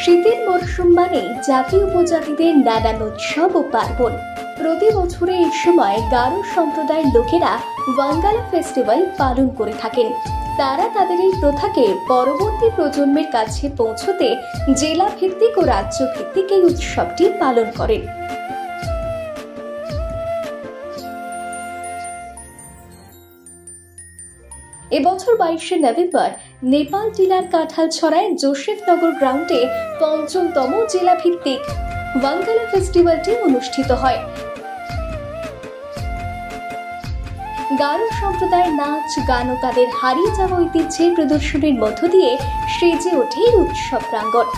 শীতের মরশুম মানে জাতি উপজাতিদের নানান উৎসব ও পার্বণ। প্রতি বছরে এই সময় গারো সম্প্রদায়ের লোকেরা ওয়াঙ্গালা ফেস্টিভ্যাল পালন করে থাকেন। তারা তাদের এই প্রথাকে পরবর্তী প্রজন্মের কাছে পৌঁছতে জেলা ভিত্তিক ও রাজ্য ভিত্তিক এই উৎসবটি পালন করেন। এবছর 22শে নভেম্বর নেপাল টিলার কাঁঠালছড়ায় যোসেফনগর গ্রাউন্ডে ৫ম জেলা ভিত্তিক ওয়াঙ্গালা ফেস্টিভ্যালটি অনুষ্ঠিত হয়। গারো সম্প্রদায়ের নাচ গান ও তাদের হারিয়ে যাওয়া ঐতিহ্যের প্রদর্শনীর মধ্য দিয়ে সেজে ওঠে উৎসব প্রাঙ্গণ।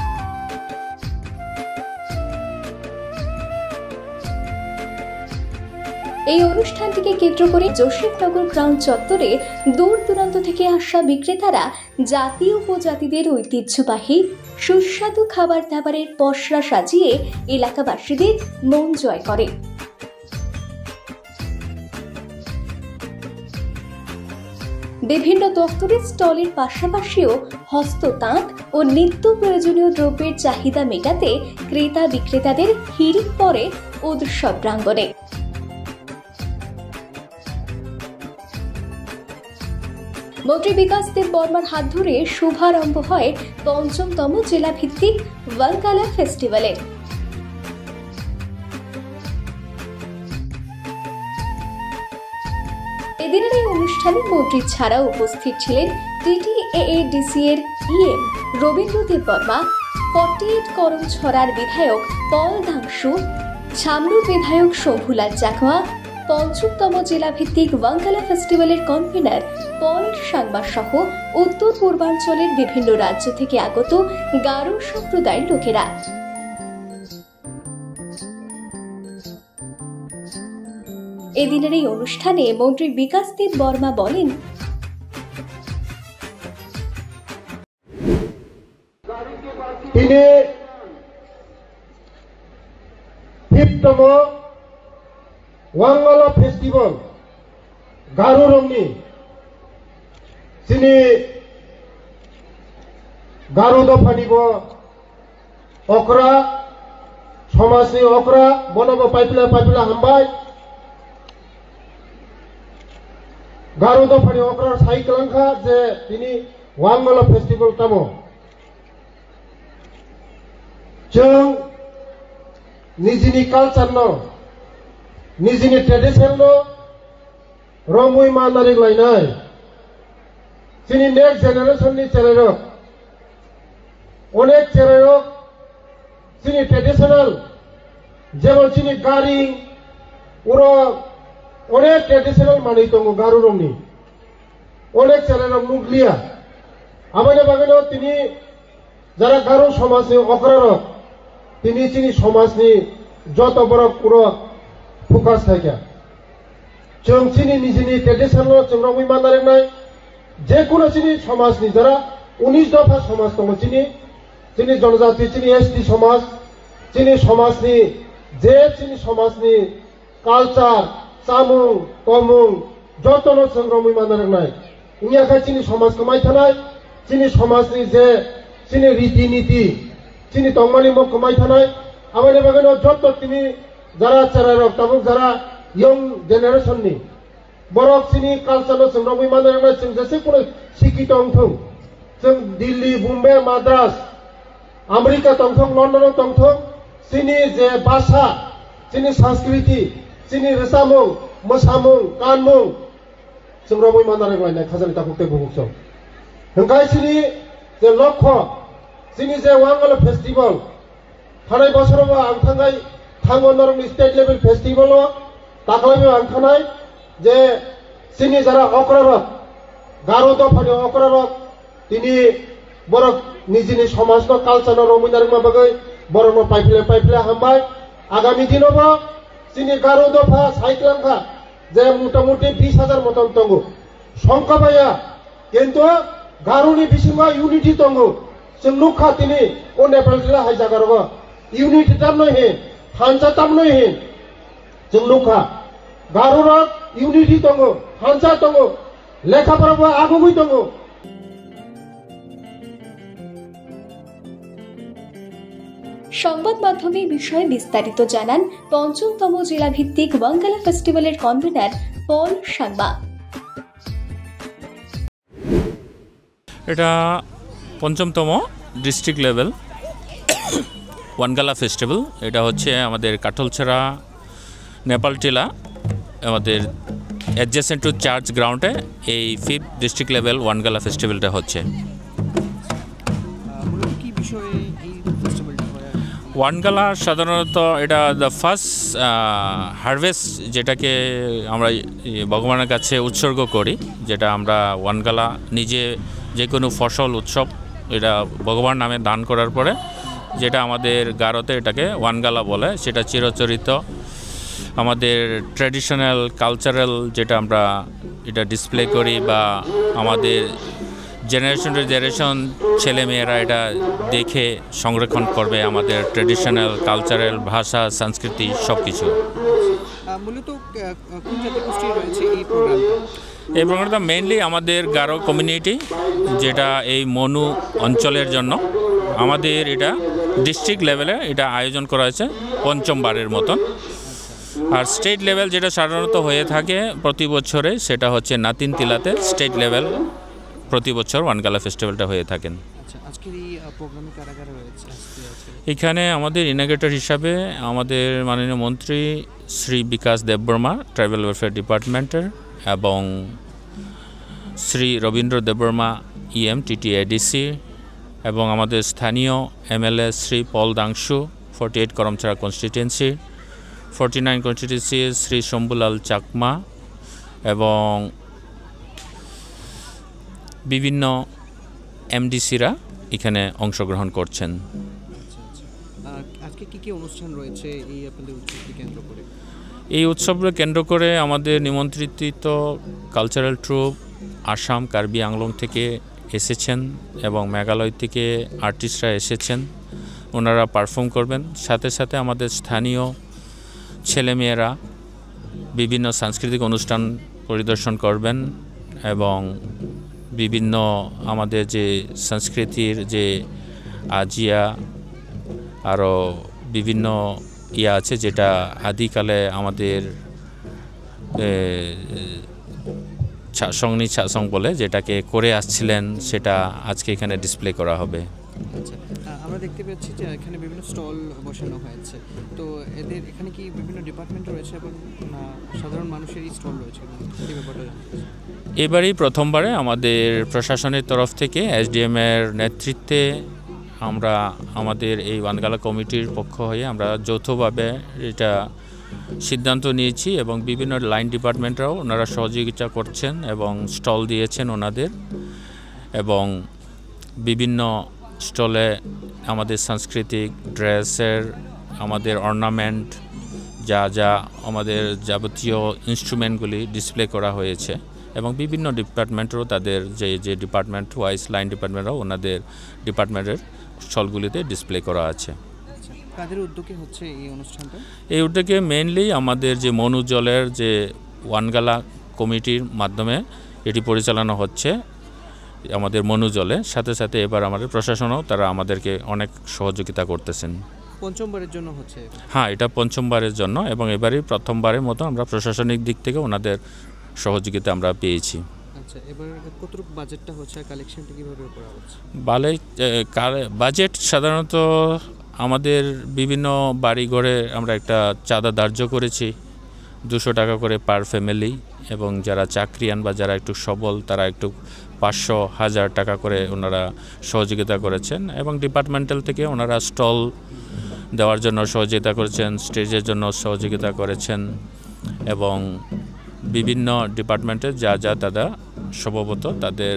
এই অনুষ্ঠানটিকে কেন্দ্র করে যোসেফনগর গ্রাউন্ড চত্বরে দূর দূরান্ত থেকে আসা বিক্রেতারা জাতি উপজাতিদের ঐতিহ্যবাহী সুস্বাদু খাবার দাবারের পসরা সাজিয়ে এলাকাবাসীদের মন জয় করে। বিভিন্ন দফতরের স্টলের পাশাপাশিও হস্ততাঁত ও নিত্য প্রয়োজনীয় দ্রব্যের চাহিদা মেটাতে ক্রেতা বিক্রেতাদের হিড়িক পড়ে উৎসব প্রাঙ্গণে। মন্ত্রী বিকাশ দেব বর্মার হাত ধরে শুভারম্ভ হয় ৫ম জেলা ভিত্তিক ওয়াঙ্গালা ফেস্টিভ্যালের। এদিনের এই অনুষ্ঠানে মন্ত্রী ছাড়াও উপস্থিত ছিলেন TTAADC এর EM রবীন্দ্রদেব বর্মা, 48 করমছড়ার বিধায়ক পল ধাংশু, ছামনুর বিধায়ক শম্ভুলাল চাকমা, ৫ম জেলা ভিত্তিক ওয়াঙ্গালা ফেস্টিভ্যালের কনভেনার পল সাংমা সহ উত্তর পূর্বাঞ্চলের বিভিন্ন রাজ্য থেকে আগত গারো সম্প্রদায়ের লোকেরা। এদিনের এই অনুষ্ঠানে মন্ত্রী বিকাশ দেব বর্মা বলেন, তিনি 5ম ওয়াঙ্গালা ফেস্টিভ্যাল গারো রংনি তিনি গারো দফানিব অকরা সমাজनि অকরা বনব পাইপলা হামবাय গারো দফানি অকরা সাইকেলাंखा যে তিনি ওয়াঙ্গালা ফেস্টিভ্যাল তামो जों निजिनि कालचार न निजिनि ट्रेडिशन न रमुई मानारि लायनाय जोंनि नेक्स्ट जेनेरेशननि चेरेरक अनेक चेरेरक जोंनि ट्रेडिशनल जेमन जोंनि गारि उरो अनेक ट्रेडिशनल मानि दङ गारु रंनि अनेक चेरेरक नुगलिया आबायना बागानो तिनि যারা গারো সমাজनि অকরারক তিনি চিনি সমাজनि যত বড় পুরো ফোকাস থাকে जों চিনি নিজেনি ট্রেডিশনাল जों রमुई मानारि नाय যে কোনো চিনি সমাজनि যারা 19 দফা সমাজ দङ চিনি জনজাতি চিনি এসটি সমাজ চিনি সমাজनि যে চিনি সমাজनि কালচার চামুং তমুং যতনো जों রमुई मानारि नाय ইনিয়াখা চিনি সমাজ কমাই থানায় চিনি সমাজनि যে চিনি রীতি নীতি চিনি তংমানি মুখ কমাই থানায় আমাদের বাগানো যত তিনি যারা চেরারক তাবুক যারা ইয়ং জেনারেশননি বরক চিনি কালচার जों রमुई मानारि नाय जों जेसे কোনো শিক্ষিত অংথং जों दिल्ली बुम्बे माद्रास আমেরিকা তংথং লন্ডন তংথং চিনি যে ভাষা চিনি সংস্কৃতি চিনি রেসামুং মোসামুং কানমুং जों রमुই मानारि नाय খাজানি তাবুকতে বুকছ হংকাই চিনি যে লক্ষ্য চিনি যে ওয়াঙ্গালা ফেস্টিভ্যাল थानाय बोसोराव आं थांनाय थांगनरनि स्टेट लेवल फेस्टिवल दाखलायबो आं थानाय जे चिनि जारा अकरारक गारो दफानि अकरारक तिनि बरक निजिनि समाजनो कालचार रमुइनारिमा बागै बरनो पाइपले हामबाय आगामी दिनावबो चिनि गारो दफा साइक्लांखा जे मोटामुटी 20,000 मतन दङ संख्याबाया किन्तु गारोनि बिसिङा यूनिटी दङ जों नुखा तिनि ओ नेपाल जिल्ला हाइजागारबो यूनिटी ताम नहे हानजा ताम नहे जों नुखा गारोरक यूनिटी दङ हानजा दङ लेखाफोरावबो आगुबै दङ সংবাদ মাধ্যমে বিষয়ে বিস্তারিত জানান ৫ম জেলা ভিত্তিক ওয়ানগালা ফেস্টিভ্যালের কনভেনার পল সাংমা। এটা ৫মতম ডিস্ট্রিক্ট লেভেল ওয়ানগালা ফেস্টিভ্যাল। এটা হচ্ছে আমাদের কাঠলছড়া নেপালটিলা আমাদের অ্যাডজেসেন্ট টু চার্চ গ্রাউন্ডে এই 5th ডিস্ট্রিক্ট লেভেল ওয়ানগালা ফেস্টিভ্যালটা হচ্ছে। ওয়ানগালা সাধারণত এটা দ্য ফার্স্ট হারভেস্ট, যেটাকে আমরা ভগবানের কাছে উৎসর্গ করি, যেটা আমরা ওয়ানগালা নিজে যে কোনো ফসল উৎসব এটা ভগবান নামে দান করার পরে যেটা আমাদের গারোতে এটাকে ওয়ানগালা বলে, সেটা চিরচরিত আমাদের ট্র্যাডিশনাল কালচারাল যেটা আমরা এটা ডিসপ্লে করি বা আমাদের জেনারেশন টু জেনারেশন ছেলেমেয়েরা এটা দেখে সংরক্ষণ করবে আমাদের ট্র্যাডিশনাল কালচারাল ভাষা সংস্কৃতি সব কিছু। মূলত কোন জাতিগোষ্ঠী রয়েছে এই প্রোগ্রামটা? এই প্রোগ্রামটা মেইনলি আমাদের গারো কমিউনিটি, যেটা এই মনু অঞ্চলের জন্য আমাদের এটা ডিস্ট্রিক্ট লেভেলে এটা আয়োজন করা হয়েছে ৫মবারের মতন। আর স্টেট লেভেল যেটা সাধারণত হয়ে থাকে প্রতি বছরে সেটা হচ্ছে নাতিন তিলাতে স্টেট লেভেল প্রতি বছর ওয়ানগালা ফেস্টিভ্যালটা হয়ে থাকেন। এখানে আমাদের ইনাগ্রেটর হিসাবে আমাদের মাননীয় মন্ত্রী শ্রী বিকাশ দেববর্মা ট্রাইবাল ওয়েলফেয়ার ডিপার্টমেন্টের এবং শ্রী রবীন্দ্র দেববর্মা ইএম টিটিএডিসি এবং আমাদের স্থানীয় এমএলএ শ্রী পল দাংশু 48 করমছড়া কনস্টিটুয়েন্সি, 49 কনস্টিটুয়েন্সি শ্রী শম্ভুলাল চাকমা এবং বিভিন্ন এমডিসিরা এখানে অংশগ্রহণ করছেন। আজকে কি অনুষ্ঠান রয়েছে এই আপনাদের উৎসবকে কেন্দ্র করে? এই উৎসবকে কেন্দ্র করে আমাদের নিমন্ত্রিত কালচারাল ট্রুপ আসাম কার্বি আংলং থেকে এসেছেন এবং মেঘালয় থেকে আর্টিস্টরা এসেছেন, ওনারা পারফর্ম করবেন। সাথে সাথে আমাদের স্থানীয় ছেলেমেয়েরা বিভিন্ন সাংস্কৃতিক অনুষ্ঠান পরিদর্শন করবেন এবং বিভিন্ন আমাদের যে সংস্কৃতির যে আজিয়া আরও বিভিন্ন আছে যেটা আদিকালে আমাদের ছাসংনি ছাসং বলে যেটাকে করে আসছিলেন, সেটা আজকে এখানে ডিসপ্লে করা হবে। আচ্ছা, আমরা দেখতে পাচ্ছি যে এখানে বিভিন্ন স্টল বসানো হয়েছে, তো এদের এখানে কি বিভিন্ন ডিপার্টমেন্ট রয়েছে এবং সাধারণ মানুষেরই স্টল রয়েছে? এবারই প্রথমবারে আমাদের প্রশাসনের তরফ থেকে এসডিএমের নেতৃত্বে আমরা আমাদের এই ওয়ানগালা কমিটির পক্ষ হয়ে আমরা যৌথভাবে এটা সিদ্ধান্ত নিয়েছি এবং বিভিন্ন লাইন ডিপার্টমেন্টরাও ওনারা সহযোগিতা করছেন এবং স্টল দিয়েছেন ওনাদের, এবং বিভিন্ন স্টলে আমাদের সাংস্কৃতিক ড্রেসের আমাদের অর্নামেন্ট যা যা আমাদের যাবতীয় ইনস্ট্রুমেন্টগুলি ডিসপ্লে করা হয়েছে এবং বিভিন্ন ডিপার্টমেন্টেরও তাদের যে ডিপার্টমেন্ট ওয়াইজ লাইন ডিপার্টমেন্টরাও ওনাদের ডিপার্টমেন্টের স্টলগুলিতে ডিসপ্লে করা আছে। কাদের উদ্যোগে হচ্ছে এই অনুষ্ঠানটা? এই উদ্যোগে মেইনলি আমাদের যে মনু জলের যে ওয়ানগালা কমিটির মাধ্যমে এটি পরিচালনা হচ্ছে আমাদের মনু জলে, সাথে সাথে এবার আমাদের প্রশাসনও তারা আমাদেরকে অনেক সহযোগিতা করতেছেন। পঞ্চমবারের জন্য হচ্ছে? হ্যাঁ, এটা পঞ্চমবারের জন্য এবং এবারই প্রথমবারের মতো আমরা প্রশাসনিক দিক থেকে ওনাদের সহযোগিতা আমরা পেয়েছি। আচ্ছা, এবার কতটুকু বাজেটটা হচ্ছে আর কালেকশনটা কিভাবে করা হচ্ছে? বাজেট সাধারণত আমাদের বিভিন্ন বাড়িঘরে আমরা একটা চাঁদা ধার্য করেছি 200 টাকা করে পার ফ্যামিলি, এবং যারা চাকরিয়ান বা যারা একটু সবল তারা একটু 500-1000 টাকা করে ওনারা সহযোগিতা করেছেন, এবং ডিপার্টমেন্টাল থেকে ওনারা স্টল দেওয়ার জন্য সহযোগিতা করেছেন, স্টেজের জন্য সহযোগিতা করেছেন এবং বিভিন্ন ডিপার্টমেন্টের যা যা দাদা সম্ভবত তাদের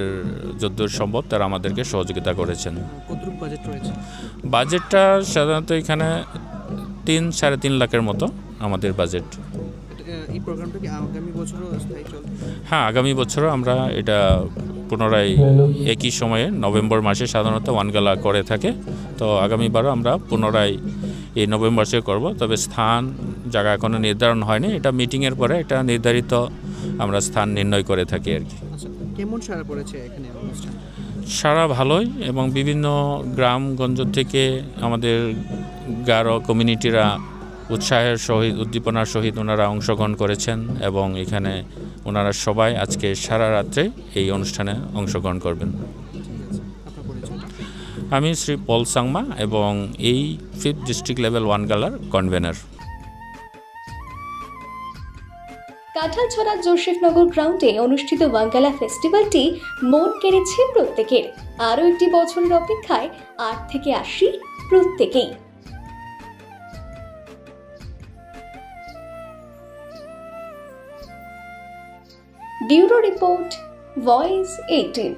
যদ্দূর সম্ভব তারা আমাদেরকে সহযোগিতা করেছেন। কতটুকু বাজেট রয়েছে? বাজেটটা সাধারণত এখানে 3-3.5 লাখের মতো আমাদের বাজেট। এই প্রোগ্রামটা কি আগামী বছরও স্থায়ী চলবে? হ্যাঁ, আগামী বছরও আমরা এটা পুনরায় একই সময়ে নভেম্বর মাসে সাধারণত ওয়ানগালা করে থাকে, তো আগামীবারও আমরা পুনরায় এই নভেম্বর মাসে করব। তবে স্থান জায়গা এখনও নির্ধারণ হয়নি, এটা মিটিংয়ের পরে এটা নির্ধারিত আমরা স্থান নির্ণয় করে থাকি আর কি। কেমন সাড়া পড়েছে এখানে অনুষ্ঠান? সারা ভালোই, এবং বিভিন্ন গ্রামগঞ্জ থেকে আমাদের গারো কমিউনিটিরা উৎসাহের সহিত উদ্দীপনার সহিত ওনারা অংশগ্রহণ করেছেন, এবং এখানে ওনারা সবাই আজকে সারা রাত্রে এই অনুষ্ঠানে অংশগ্রহণ করবেন। আপনার পরিচয়? আমি শ্রী পল সাংমা এবং এই 5th ডিস্ট্রিক্ট লেভেল ওয়ানগালার কনভেনার। কাঁঠালছড়া জোসেফনগর গ্রাউন্ডে অনুষ্ঠিত ওয়ানগালা ফেস্টিভ্যালটি মন কেড়েছে প্রত্যেকের। আরও একটি বছরের অপেক্ষায় 8 থেকে 80 প্রত্যেকেই। Bureau report, voice 18।